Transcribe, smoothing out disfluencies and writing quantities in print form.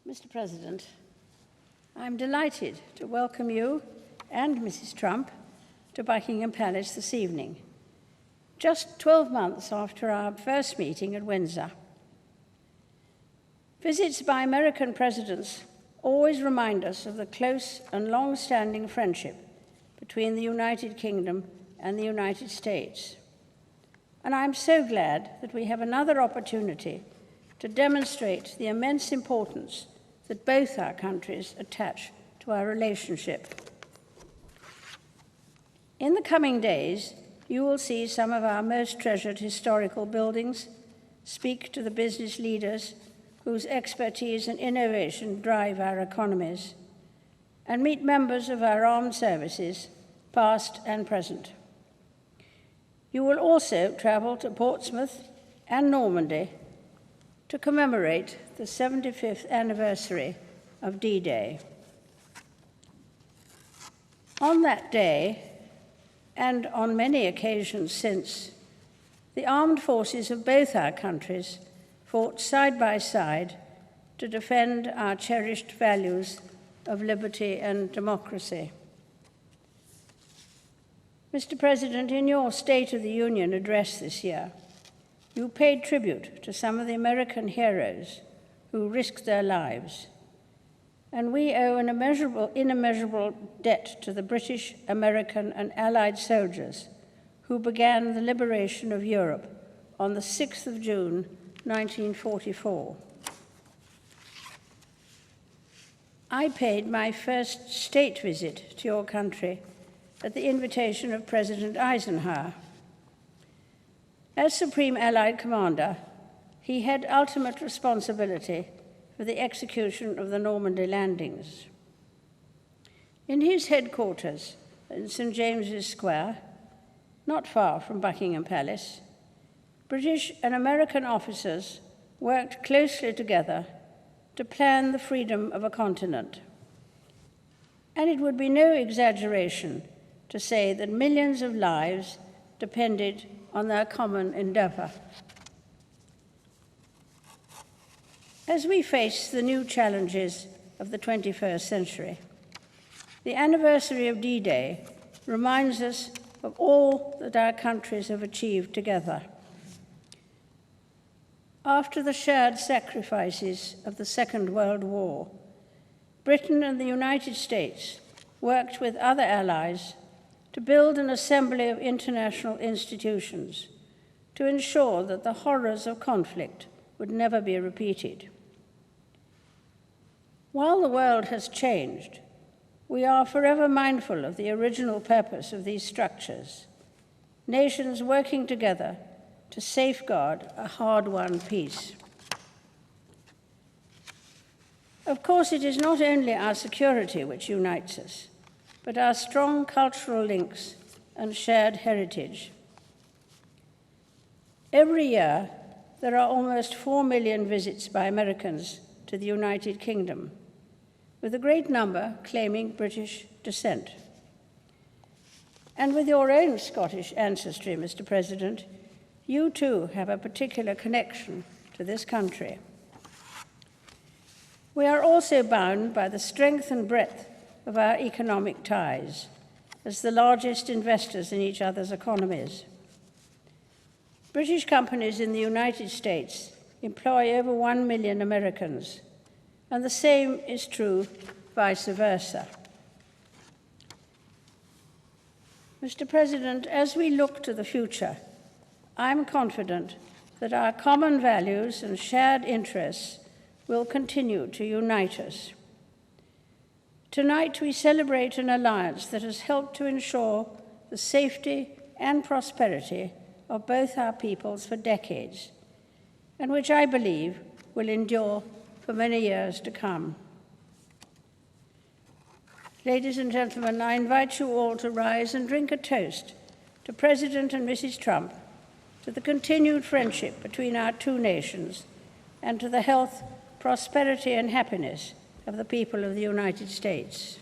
Mr. President, I'm delighted to welcome you and Mrs. Trump to Buckingham Palace this evening, just 12 months after our first meeting at Windsor. Visits by American presidents always remind us of the close and long-standing friendship between the United Kingdom and the United States. And I'm so glad that we have another opportunity to demonstrate the immense importance that both our countries attach to our relationship. In the coming days, you will see some of our most treasured historical buildings, speak to the business leaders whose expertise and innovation drive our economies, and meet members of our armed services, past and present. You will also travel to Portsmouth and Normandy to commemorate the 75th anniversary of D-Day. On that day, and on many occasions since, the armed forces of both our countries fought side by side to defend our cherished values of liberty and democracy. Mr. President, in your State of the Union address this year, you paid tribute to some of the American heroes who risked their lives, and we owe an immeasurable debt to the British, American, and Allied soldiers who began the liberation of Europe on the 6th of June, 1944. I paid my first state visit to your country at the invitation of President Eisenhower. As Supreme Allied Commander, he had ultimate responsibility for the execution of the Normandy landings. In his headquarters in St. James's Square, not far from Buckingham Palace, British and American officers worked closely together to plan the freedom of a continent. And it would be no exaggeration to say that millions of lives depended on their common endeavor. As we face the new challenges of the 21st century, the anniversary of D-Day reminds us of all that our countries have achieved together. After the shared sacrifices of the Second World War, Britain and the United States worked with other allies to build an assembly of international institutions to ensure that the horrors of conflict would never be repeated. While the world has changed, we are forever mindful of the original purpose of these structures, nations working together to safeguard a hard-won peace. Of course, it is not only our security which unites us, but our strong cultural links and shared heritage. Every year, there are almost 4 million visits by Americans to the United Kingdom, with a great number claiming British descent. And with your own Scottish ancestry, Mr. President, you too have a particular connection to this country. We are also bound by the strength and breadth of our economic ties as the largest investors in each other's economies. British companies in the United States employ over 1 million Americans, and the same is true vice versa. Mr. President, as we look to the future, I'm confident that our common values and shared interests will continue to unite us. Tonight, we celebrate an alliance that has helped to ensure the safety and prosperity of both our peoples for decades, and which I believe will endure for many years to come. Ladies and gentlemen, I invite you all to rise and drink a toast to President and Mrs. Trump, to the continued friendship between our two nations, and to the health, prosperity, and happiness of the people of the United States.